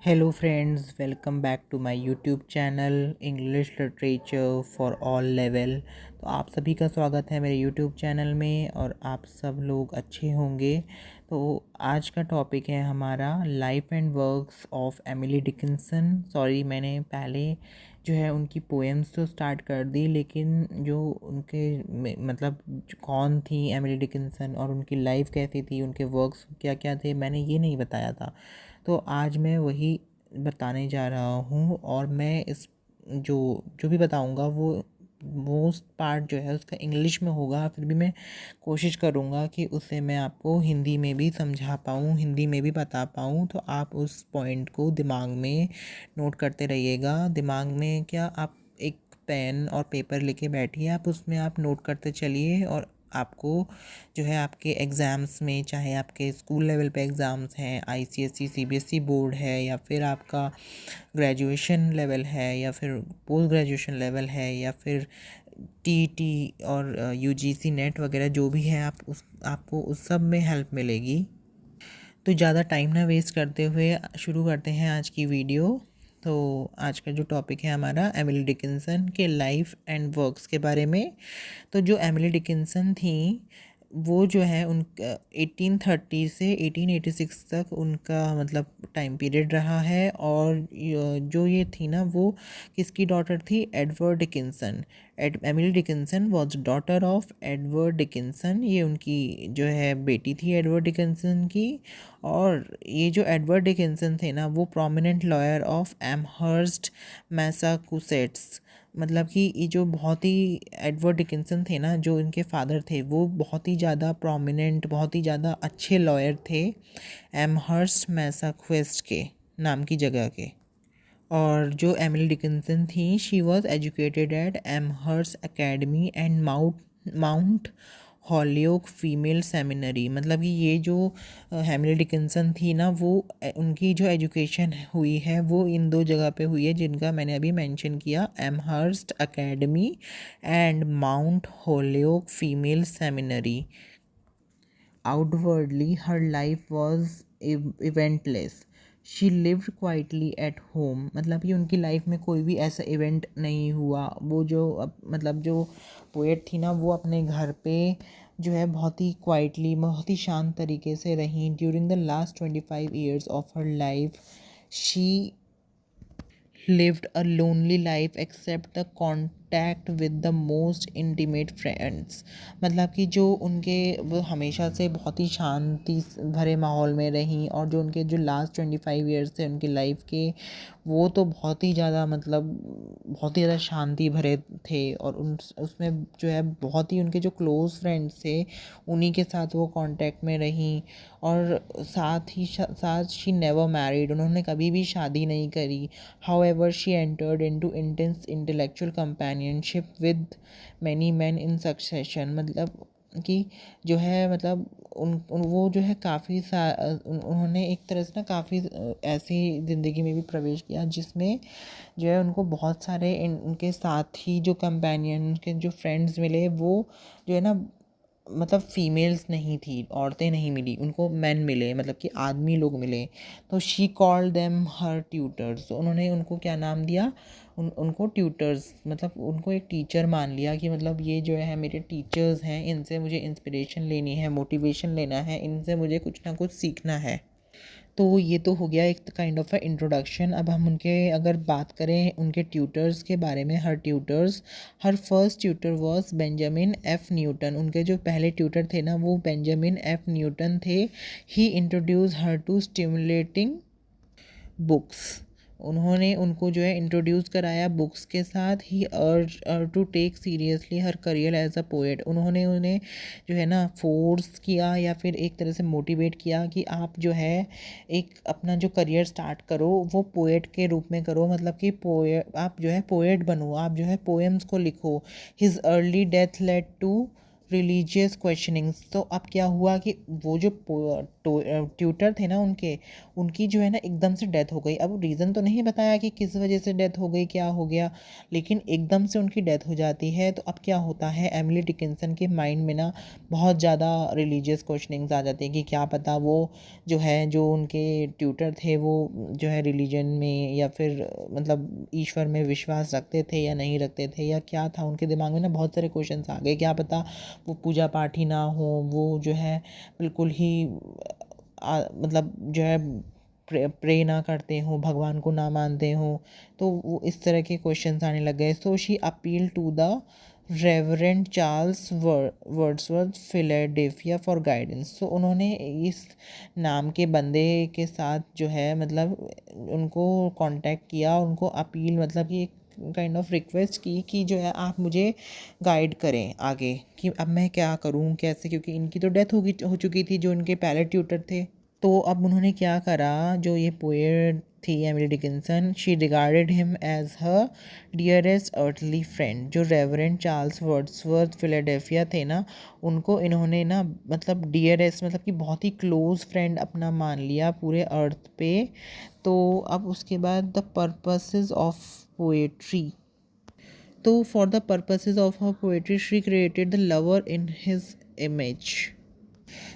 Hello friends, welcome back to my YouTube channel English literature for all level. तो आप सभी का स्वागत है मेरे यूट्यूब चैनल में और आप सब लोग अच्छे होंगे। तो आज का टॉपिक है हमारा life and works of Emily Dickinson. Sorry, मैंने पहले जो है उनकी पोएम्स तो स्टार्ट कर दी, लेकिन जो उनके मतलब कौन थी एमिली डिकिंसन और उनकी लाइफ कैसी थी, उनके वर्क्स क्या क्या थे, मैंने ये नहीं बताया था। तो आज मैं वही बताने जा रहा हूँ और मैं इस जो जो भी बताऊँगा वो मोस्ट पार्ट जो है उसका इंग्लिश में होगा। फिर भी मैं कोशिश करूँगा कि उसे मैं आपको हिंदी में भी समझा पाऊँ, हिंदी में भी बता पाऊँ। तो आप उस पॉइंट को दिमाग में नोट करते रहिएगा। दिमाग में क्या, आप एक पेन और पेपर लेके बैठिए, आप उसमें आप नोट करते चलिए। और आपको जो है आपके एग्ज़ाम्स में, चाहे आपके स्कूल लेवल पे एग्ज़ाम्स हैं, आईसीएसई सीबीएसई बोर्ड है, या फिर आपका ग्रेजुएशन लेवल है, या फिर पोस्ट ग्रेजुएशन लेवल है, या फिर टीटी और यूजीसी नेट वगैरह जो भी है, आपको उस सब में हेल्प मिलेगी। तो ज़्यादा टाइम ना वेस्ट करते हुए शुरू करते हैं आज की वीडियो। तो आज का जो टॉपिक है हमारा एमिली डिकिंसन के लाइफ एंड वर्क्स के बारे में। तो जो एमिली डिकिंसन थी वो जो है उनका 1830 से 1886 तक उनका मतलब टाइम पीरियड रहा है। और जो ये थी ना, वो किसकी डॉटर थी? Edward Dickinson. Emily Dickinson was daughter of Edward Dickinson. ये उनकी जो है बेटी थी एडवर्ड डिकिंसन की। और ये जो एडवर्ड डिकिंसन थे ना, वो prominent lawyer of Amherst Massachusetts. मतलब कि ये जो बहुत ही एडवर्ड डिकिंसन थे ना, जो इनके फादर थे, वो बहुत ही ज़्यादा प्रोमिनेंट, बहुत ही ज़्यादा अच्छे लॉयर थे एमहर्स्ट मैसाचुसेट्स के नाम की जगह के। और जो एमिली डिकिंसन थी, she was educated at Amherst academy and Mount Holyoke female seminary. मतलब कि ये जो एमिली डिकिंसन थी ना, वो उनकी जो एजुकेशन हुई है वो इन दो जगह पे हुई है जिनका मैंने अभी मेंशन किया, Amherst academy and Mount Holyoke female seminary. Outwardly, her life was eventless. She lived quietly at home. मतलब कि उनकी लाइफ में कोई भी ऐसा इवेंट नहीं हुआ। वो जो मतलब जो पोएट थी ना, वो अपने घर पे जो है बहुत ही क्वाइटली, बहुत ही शांत तरीके से रहीं। During the last 25 years of her life she lived a lonely life except the contact with the most intimate friends। मतलब कि जो उनके, वो हमेशा से बहुत ही शांति भरे माहौल में रहीं। और जो उनके जो लास्ट 25 years थे उनकी लाइफ के, वो तो बहुत ही ज़्यादा मतलब बहुत ही ज़्यादा शांति भरे थे। और उसमें जो है बहुत ही उनके जो क्लोज़ फ्रेंड्स थे उन्हीं के साथ वो कांटेक्ट में रहीं। और साथ शी नेवर मैरिड, उन्होंने कभी भी शादी नहीं करी। However, she entered into intense intellectual companionship with many men in succession। मतलब कि जो है मतलब वो जो है उन्होंने एक तरह से ना काफ़ी ऐसी ज़िंदगी में भी प्रवेश किया जिसमें जो है उनको बहुत सारे उनके साथी, जो कंपेनियन, उनके जो फ्रेंड्स मिले, वो जो है ना मतलब फीमेल्स नहीं थी, औरतें नहीं मिली उनको, मैन मिले, मतलब कि आदमी लोग मिले। तो she called them her tutors. तो उन्होंने उनको क्या नाम दिया? उनको ट्यूटर्स, मतलब उनको एक टीचर मान लिया कि मतलब ये जो है मेरे टीचर्स हैं, इनसे मुझे इंस्पिरेशन लेनी है, मोटिवेशन लेना है, इनसे मुझे कुछ ना कुछ सीखना है। तो ये तो हो गया एक काइंड ऑफ अ इंट्रोडक्शन। अब हम उनके अगर बात करें उनके ट्यूटर्स के बारे में, her first tutor was Benjamin F Newton. उनके जो पहले ट्यूटर थे ना, वो बेंजामिन एफ न्यूटन थे। He introduced her to stimulating books. उन्होंने उनको जो है इंट्रोड्यूस कराया बुक्स के साथ। He urge to take seriously her career as a poet. उन्होंने उन्हें जो है ना फोर्स किया या फिर एक तरह से मोटिवेट किया कि आप जो है एक अपना जो करियर स्टार्ट करो वो पोएट के रूप में करो। मतलब कि आप जो है पोएट बनो, आप जो है पोएम्स को लिखो। His early death led to religious questionings. तो अब क्या हुआ कि वो जो ट्यूटर थे ना उनकी जो है ना एकदम से डेथ हो गई। अब रीज़न तो नहीं बताया कि किस वजह से डेथ हो गई, क्या हो गया, लेकिन एकदम से उनकी डेथ हो जाती है। तो अब क्या होता है, एमिली डिकिंसन के माइंड में ना बहुत ज़्यादा रिलीजियस क्वेश्चनिंग्स आ जाती हैं कि क्या पता वो जो है, जो उनके ट्यूटर थे वो जो है रिलीजन में या फिर मतलब ईश्वर में विश्वास रखते थे या नहीं रखते थे, या क्या था उनके दिमाग में ना बहुत सारे क्वेश्चंस आ गए। क्या पता वो पूजा पाठ ही ना हो, वो जो है बिल्कुल ही मतलब जो है प्रे ना करते हों, भगवान को ना मानते हों। तो वो इस तरह के क्वेश्चंस आने लग गए। So she appeal to the reverend Charles Wordsworth Philadelphia for guidance. तो उन्होंने इस नाम के बंदे के साथ जो है मतलब उनको कांटेक्ट किया, उनको अपील मतलब कि काइंड ऑफ रिक्वेस्ट की कि जो है आप मुझे गाइड करें आगे कि अब मैं क्या करूं, कैसे, क्योंकि इनकी तो डेथ हो चुकी थी जो इनके पहले ट्यूटर थे। तो अब उन्होंने क्या करा, जो ये पोएट थी Emily Dickinson, she regarded him as her dearest earthly friend. जो रेवरेंड चार्ल्स वर्ड्सवर्थ फिलाडेल्फिया थे ना, उनको इन्होंने ना मतलब डियरेस्ट मतलब कि बहुत ही क्लोज फ्रेंड अपना मान लिया पूरे अर्थ पे। तो अब उसके बाद द पर्पसेस ऑफ पोएट्री, तो for the purposes of her poetry she created the lover in his image.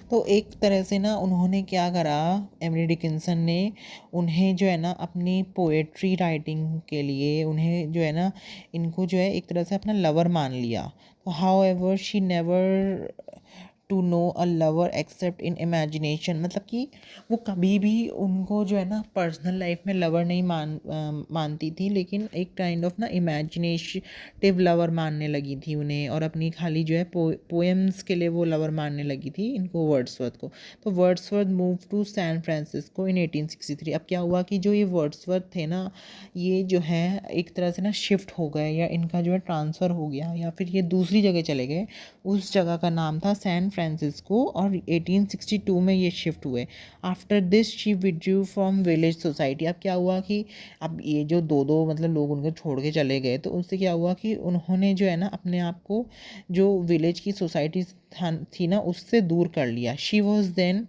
तो एक तरह से ना उन्होंने क्या करा, एमिली डिकिंसन ने उन्हें जो है ना अपनी पोएट्री राइटिंग के लिए उन्हें जो है ना इनको जो है एक तरह से अपना लवर मान लिया। तो however she never to know a lover except in imagination, मतलब कि वो कभी भी उनको जो है ना पर्सनल लाइफ में लवर नहीं मानती थी, लेकिन एक काइंड ऑफ ना इमेजिनेटिव लवर मानने लगी थी उन्हें, और अपनी खाली जो है पोएम्स के लिए वो लवर मानने लगी थी इनको, वर्ड्सवर्थ को। तो Wordsworth move to San Francisco in 1863। अब क्या हुआ कि जो ये वर्ड्सवर्थ थे ना, ये जो है एक तरह से ना शिफ्ट हो गए, या इनका जो है ट्रांसफ़र हो गया, या फिर ये दूसरी जगह चले गए। उस जगह का नाम था सैन फ्रांसिस्को, और 1862 में ये शिफ्ट हुए। After this she withdrew from village society. अब क्या हुआ कि अब ये जो दो दो मतलब लोग उनको छोड़ के चले गए, तो उससे क्या हुआ कि उन्होंने जो है ना अपने आप को जो विलेज की सोसाइटी थी ना उससे दूर कर लिया। She was then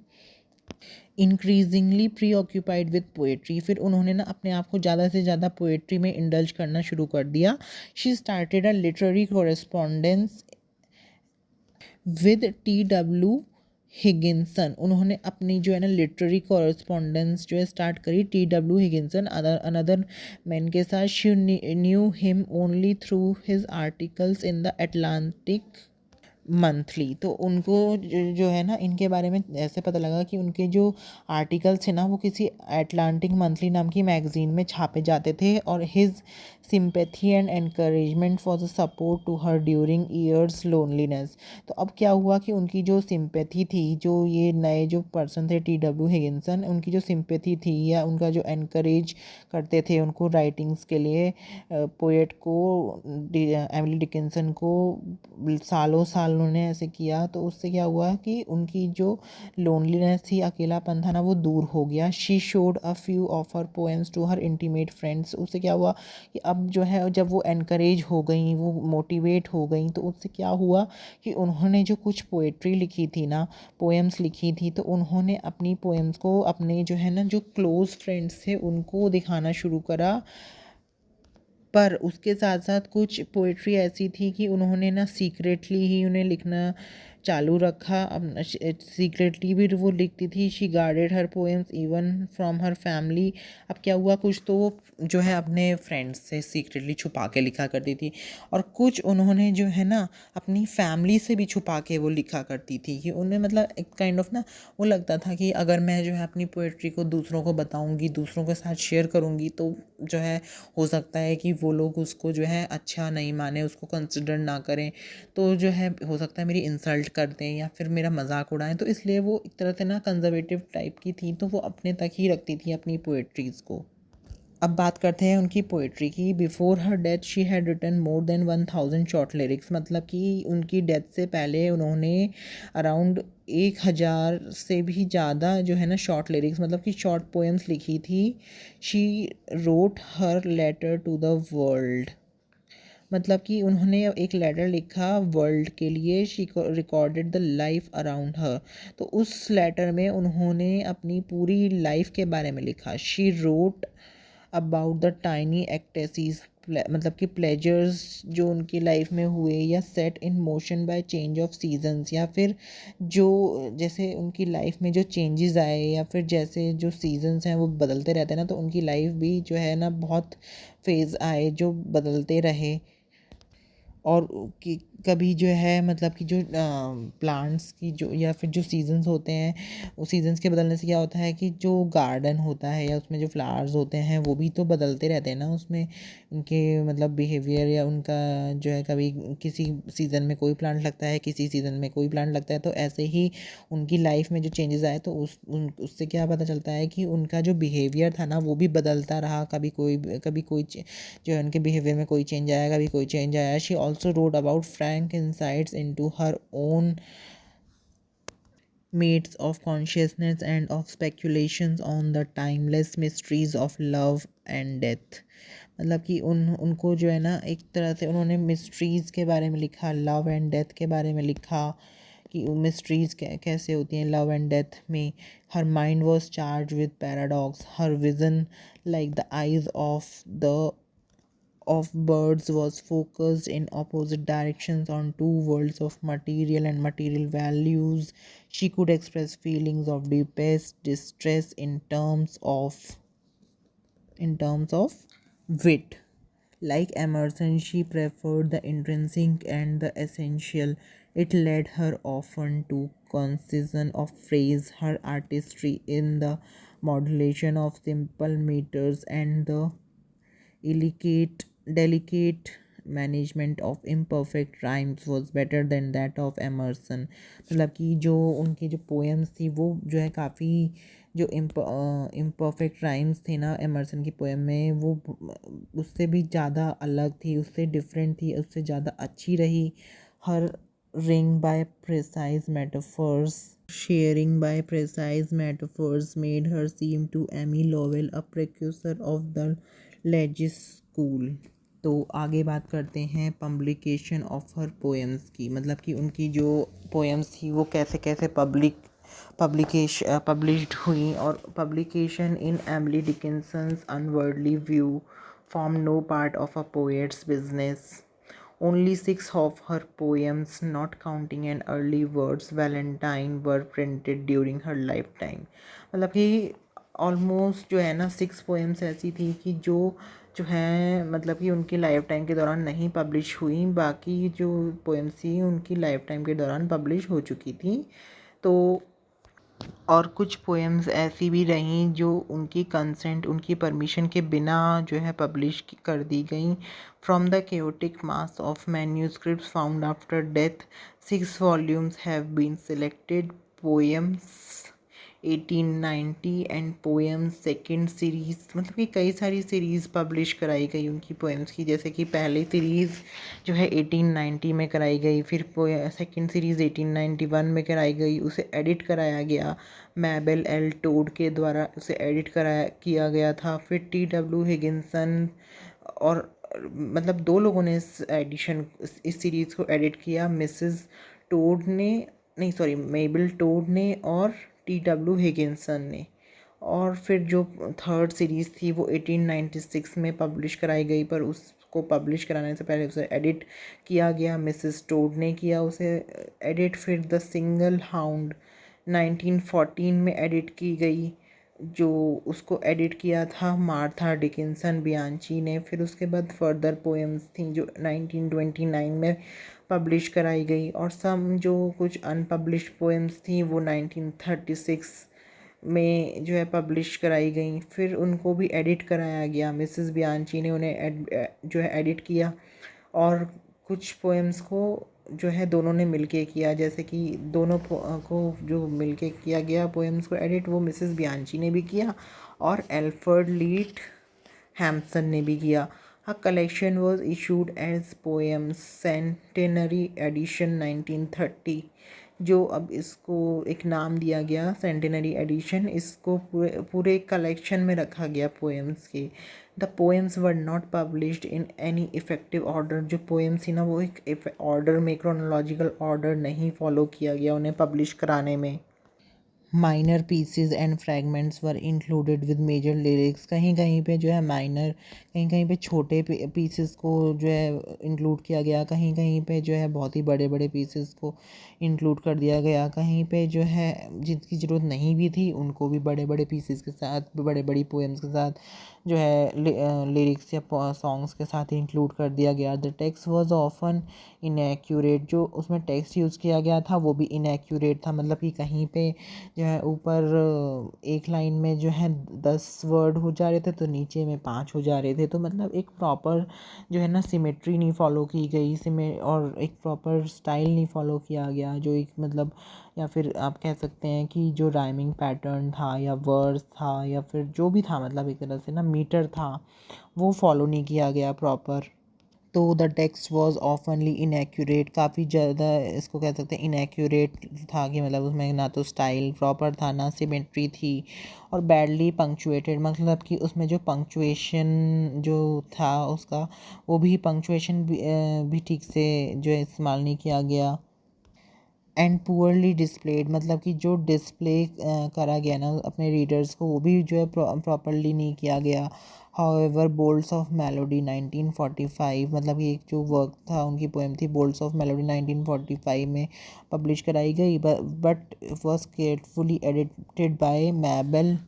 increasingly preoccupied with poetry. फिर उन्होंने ना अपने आप को ज़्यादा से ज़्यादा पोएट्री में इंडल्ज करना शुरू कर दिया। She started a literary correspondence with T W. Higginson. उन्होंने अपनी जो है ना लिटरेरी कॉरेस्पॉन्डेंस जो है स्टार्ट करी टी.डब्ल्यू. हिगिंसन अनदर मैन के साथ। She knew him only through his articles in the Atlantic monthly. तो उनको जो है ना इनके बारे में ऐसे पता लगा कि उनके जो आर्टिकल्स थे ना वो किसी अटलांटिक मंथली नाम की मैगजीन में छापे जाते थे, और his sympathy and encouragement for the support to her during years loneliness. तो अब क्या हुआ कि उनकी जो सिंपैथी थी, जो ये नए जो पर्सन थे टी.डब्ल्यू. हिगिंसन, उनकी जो सिंपैथी थी या उनका जो एनकरेज करते थे उनको राइटिंग्स के लिए, पोएट को एमिली डिकिंसन को सालों साल उन्होंने ऐसे किया। तो उससे क्या हुआ कि उनकी जो लोनलीनेस थी, अकेलापन था ना, वो दूर हो गया। She showed a few of her poems to her intimate friends. उससे क्या हुआ कि अब जो है जब वो एनकरेज हो गई, वो मोटिवेट हो गई, तो उससे क्या हुआ कि उन्होंने जो कुछ पोएट्री लिखी थी ना, पोएम्स लिखी थी, तो उन्होंने अपनी पोएम्स को अपने जो है ना जो क्लोज़ फ्रेंड्स थे उनको दिखाना शुरू करा। पर उसके साथ साथ कुछ पोइट्री ऐसी थी कि उन्होंने ना सीक्रेटली ही उन्हें लिखना चालू रखा। अब सीक्रेटली भी वो लिखती थी। She guarded her poems even from her family. अब क्या हुआ, कुछ तो वो जो है अपने फ्रेंड्स से सीक्रेटली छुपा के लिखा करती थी, और कुछ उन्होंने जो है ना अपनी फैमिली से भी छुपा के वो लिखा करती थी, कि उन्हें मतलब एक काइंड ऑफ ना वो लगता था कि अगर मैं जो है अपनी पोइट्री को दूसरों को बताऊंगी, दूसरों के साथ शेयर करूंगी, तो जो है हो सकता है कि वो लोग उसको जो है अच्छा नहीं माने, उसको कंसिडर ना करें, तो जो है हो सकता है मेरी इंसल्ट कर दें या फिर मेरा मजाक उड़ाएं। तो इसलिए वो एक तरह से ना कंजर्वेटिव टाइप की थी, तो वो अपने तक ही रखती थी अपनी पोएट्रीज़ को। अब बात करते हैं उनकी पोइट्री की। Before her death she had written more than 1000 short lyrics. मतलब कि उनकी डेथ से पहले उन्होंने अराउंड 1000 से भी ज़्यादा जो है ना शॉर्ट लिरिक्स मतलब कि शॉर्ट पोएम्स लिखी थी। She wrote her letter to the world. मतलब कि उन्होंने एक लेटर लिखा वर्ल्ड के लिए, she recorded the life around her. तो उस लेटर में उन्होंने अपनी पूरी लाइफ के बारे में लिखा। She wrote about the tiny ecstasies, मतलब कि प्लेजर्स जो उनकी लाइफ में हुए, या set in motion by change of seasons, या फिर जो जैसे उनकी लाइफ में जो चेंजेस आए, या फिर जैसे जो सीजन्स हैं वो बदलते रहते हैं ना, तो उनकी लाइफ भी जो है ना बहुत फेज़ आए जो बदलते रहे। और कि कभी जो है मतलब कि जो प्लांट्स की जो या फिर जो सीजन्स होते हैं, उस सीजन्स के बदलने से क्या होता है कि जो गार्डन होता है या उसमें जो फ्लावर्स होते हैं वो भी तो बदलते रहते हैं ना, उसमें उनके मतलब बिहेवियर या उनका जो है, कभी किसी सीज़न में कोई प्लांट लगता है, किसी सीज़न में कोई प्लांट लगता है। तो ऐसे ही उनकी लाइफ में जो चेंजेस आए, तो उससे क्या पता चलता है कि उनका जो बिहेवियर था ना वो भी बदलता रहा। कभी कोई जो है उनके बिहेवियर में कोई चेंज आया, कभी कोई चेंज आया। She also road about Frank insights into her own mates of consciousness and of speculations on the timeless mysteries of love and death। मतलब कि उनको जो है ना एक तरह से उन्होंने मिस्ट्रीज़ के बारे में लिखा, लव एंड डेथ के बारे में लिखा कि मिस्ट्रीज़ कैसे होती हैं लव एंड डेथ में। Her mind was charge with paradox, her vision like the eyes of birds was focused in opposite directions on two worlds of material and material values. She could express feelings of deepest distress in terms of wit. Like Emerson, she preferred the intrinsic and the essential. It led her often to concision of phrase, her artistry in the modulation of simple meters, and the delicate management of imperfect rhymes was better than that of Emerson। मतलब कि जो उनकी जो poems थी वो जो है काफ़ी जो इम्परफेक्ट राइम्स थे ना एमर्सन की पोएम में, वो उससे भी ज़्यादा अलग थी, उससे डिफरेंट थी, उससे ज़्यादा अच्छी रही। हर ring by precise metaphors sharing by precise metaphors made her seem to Amy Lowell a precursor of the Legis school। तो आगे बात करते हैं पब्लिकेशन ऑफ हर पोएम्स की। मतलब कि उनकी जो पोएम्स थी वो कैसे कैसे पब्लिश्ड हुई। और publication in Emily Dickinson's unworldly view form no part of a poet's business. Only 6 of her poems, not counting an early words Valentine, were printed during her lifetime। मतलब कि ऑलमोस्ट जो है ना 6 पोएम्स ऐसी थी कि जो है मतलब कि उनकी लाइफ टाइम के दौरान नहीं पब्लिश हुई। बाकी जो पोएम्स थी उनकी लाइफ टाइम के दौरान पब्लिश हो चुकी थी। तो और कुछ पोएम्स ऐसी भी रहीं जो उनकी कंसेंट, उनकी परमिशन के बिना जो है पब्लिश कर दी गई। From the chaotic mass of manuscripts found after death, 6 volumes have been selected: poems 1890 and poems second series. मतलब कि कई सारी सीरीज़ पब्लिश कराई गई उनकी पोएम्स की। जैसे कि पहली सीरीज़ जो है 1890 में कराई गई, फिर सेकेंड सीरीज़ 1891 में कराई गई, उसे एडिट कराया गया मैबेल एल टोड के द्वारा, उसे एडिट किया गया था। फिर T.W. हिगिंसन और मतलब 2 लोगों ने इस सीरीज़ को एडिट किया, मिसेस टोड ने, नहीं सॉरी, मेबल टोड ने और T.W. हिगिंसन ने। और फिर जो थर्ड सीरीज़ थी वो 1896 में पब्लिश कराई गई, पर उसको पब्लिश कराने से पहले उसे एडिट किया गया, मिसेस टोड ने किया उसे एडिट। फिर द सिंगल हाउंड 1914 में एडिट की गई, जो उसको एडिट किया था मार्था डिकिंसन बियांची ने। फिर उसके बाद फर्दर पोएम्स थी जो 1929 में पब्लिश कराई गई, और सम जो कुछ अनपब्लिश्ड पोएम्स थी वो 1936 में जो है पब्लिश कराई गई। फिर उनको भी एडिट कराया गया, मिसेस बियांची ने उन्हें जो है एडिट किया। और कुछ पोएम्स को जो है दोनों ने मिलके किया, जैसे कि दोनों को जो मिलके किया गया पोएम्स को एडिट, वो मिसेस बियांची ने भी किया और एल्फ्रेड लीट हैम्पसन ने भी किया। A collection was issued as poems, centenary edition 1930, जो अब इसको एक नाम दिया गया सेंटेनरी एडिशन, इसको पूरे पूरे कलेक्शन में रखा गया पोएम्स के। The poems were not published in any effective order. जो पोएम्स थी ना वो एक ऑर्डर में, क्रोनोलॉजिकल ऑर्डर नहीं फॉलो किया गया उन्हें पब्लिश कराने में। Minor pieces and fragments were included with major lyrics. कहीं कहीं पे जो है माइनर, कहीं कहीं पे छोटे पीसेस को जो है इंक्लूड किया गया, कहीं कहीं पे जो है बहुत ही बड़े बड़े पीसेस को इंक्लूड कर दिया गया, कहीं पे जो है जिनकी ज़रूरत नहीं भी थी उनको भी बड़े बड़े पीसेस के साथ, बड़े बड़ी पोएम्स के साथ जो है लिरिक्स या सॉन्ग्स के साथ इंक्लूड कर दिया गया। The text was often inaccurate. जो उसमें टेक्स्ट यूज़ किया गया था वो भी इनएक्यूरेट था, मतलब कि कहीं पे जो है ऊपर एक लाइन में जो है 10 वर्ड हो जा रहे थे तो नीचे में 5 हो जा रहे थे। तो मतलब एक प्रॉपर जो है ना सिमेट्री नहीं फॉलो की गई, और एक प्रॉपर स्टाइल नहीं फॉलो किया गया, जो एक मतलब, या फिर आप कह सकते हैं कि जो राइमिंग पैटर्न था या वर्स था या फिर जो भी था, मतलब एक तरह से ना मीटर था, वो फॉलो नहीं किया गया प्रॉपर। तो द टेक्स्ट वॉज ऑफनली इनएक्यूरेट, काफ़ी ज़्यादा इसको कह सकते हैं इनएक्यूरेट था, कि मतलब उसमें ना तो स्टाइल प्रॉपर था ना सिमेट्री थी, और बैडली पंक्चुएटेड, मतलब कि उसमें जो पंक्चुएशन जो था उसका, वो भी पंक्चुएशन भी ठीक से जो है इस्तेमाल नहीं किया गया। एंड पुअरली डिस्प्लेड, मतलब कि जो डिस्प्ले करा गया ना अपने रीडर्स को, वो भी जो है प्रॉपरली नहीं किया गया। हाउएवर बोल्ट्स ऑफ मेलोडी 1945, मतलब ये एक जो वर्क था, उनकी पोएम थी बोल्ट्स ऑफ मेलोडी 1945 में पब्लिश कराई गई, but was carefully edited by Mabel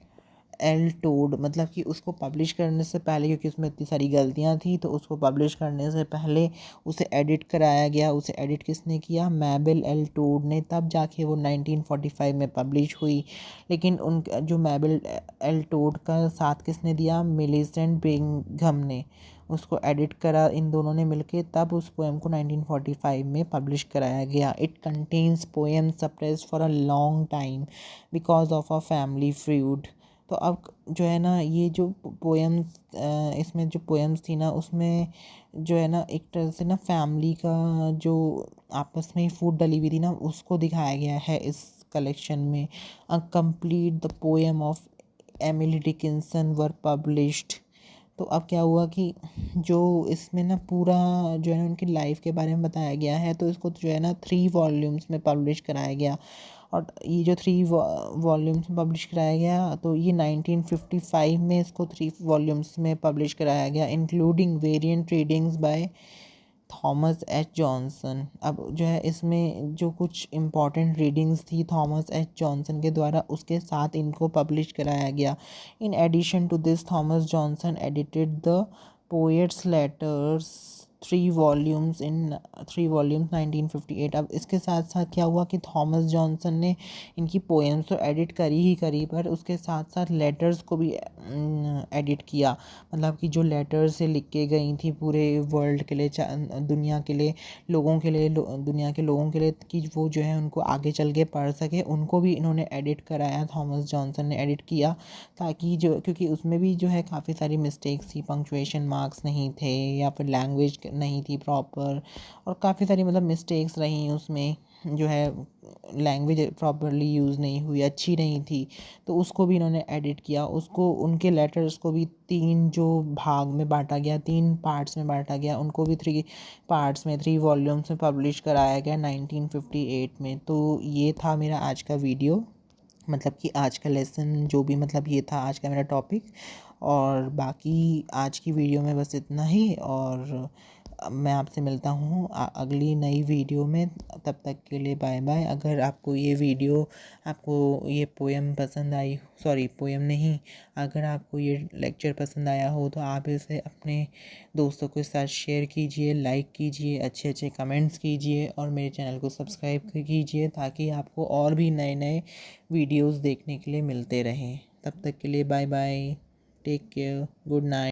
L Todd. मतलब कि उसको पब्लिश करने से पहले, क्योंकि उसमें इतनी सारी गलतियाँ थी, तो उसको पब्लिश करने से पहले उसे एडिट कराया गया। उसे एडिट किसने किया? मैबल एल टोड ने, तब जाके वो 1945 में पब्लिश हुई। लेकिन उन जो मैबल एल टोड का साथ किसने दिया? मिलिसेंट बिंघम ने उसको एडिट करा, इन दोनों ने मिलके तब उस पोएम को 1945 में पब्लिश कराया गया। It contains poem suppressed for a long time because of a family feud. तो अब जो है ना ये जो पोएम्स, इसमें जो पोएम्स थी ना उसमें जो है ना एक तरह से ना फैमिली का जो आपस में फूड डली हुई थी ना, उसको दिखाया गया है इस कलेक्शन में। A complete the poem of Emily Dickinson were published. तो अब क्या हुआ कि जो इसमें ना पूरा जो है ना उनकी लाइफ के बारे में बताया गया है, तो इसको जो है ना 3 वॉल्यूम्स में पब्लिश कराया गया। और ये जो 3 वॉल्यूम्स में पब्लिश कराया गया, तो ये 1955 में इसको 3 वॉल्यूम्स में पब्लिश कराया गया, including variant readings by Thomas H Johnson. अब जो है इसमें जो कुछ इम्पॉर्टेंट रीडिंग्स थी थॉमस एच जॉनसन के द्वारा, उसके साथ इनको पब्लिश कराया गया। In addition to this Thomas Johnson edited the poet's letters 3 volumes 1958। अब इसके साथ साथ क्या हुआ कि थॉमस जॉनसन ने इनकी पोएम्स तो एडिट करी ही करी, पर उसके साथ साथ लेटर्स को भी एडिट किया। मतलब कि जो लेटर्स से लिख के गई थी पूरे वर्ल्ड के लिए, दुनिया के लिए, लोगों के लिए, दुनिया के लोगों के लिए, कि वो जो है उनको आगे चल के पढ़ सके, उनको भी इन्होंने एडिट कराया, थॉमस जॉनसन ने एडिट किया, ताकि जो, क्योंकि उसमें भी जो है काफ़ी सारी मिस्टेक्स थी, पंक्चुएशन मार्क्स नहीं थे या फिर लैंग्वेज नहीं थी प्रॉपर, और काफ़ी सारी मतलब मिस्टेक्स रही उसमें, जो है लैंग्वेज प्रॉपरली यूज़ नहीं हुई, अच्छी नहीं थी, तो उसको भी इन्होंने एडिट किया। उसको, उनके लेटर्स को भी 3 जो भाग में बांटा गया, 3 पार्ट्स में बांटा गया, उनको भी 3 पार्ट्स में, 3 वॉल्यूम्स में पब्लिश कराया गया 1958 में। तो ये था मेरा आज का वीडियो, मतलब कि आज का लेसन जो भी, मतलब ये था आज का मेरा टॉपिक। और बाकी आज की वीडियो में बस इतना ही, और मैं आपसे मिलता हूँ अगली नई वीडियो में। तब तक के लिए बाय बाय। अगर आपको ये वीडियो, आपको ये पोएम पसंद आई, सॉरी पोएम नहीं, अगर आपको ये लेक्चर पसंद आया हो तो आप इसे अपने दोस्तों के साथ शेयर कीजिए, लाइक कीजिए, अच्छे अच्छे कमेंट्स कीजिए, और मेरे चैनल को सब्सक्राइब कीजिए, ताकि आपको और भी नए नए वीडियोस देखने के लिए मिलते रहें। तब तक के लिए bye bye, take care, good night.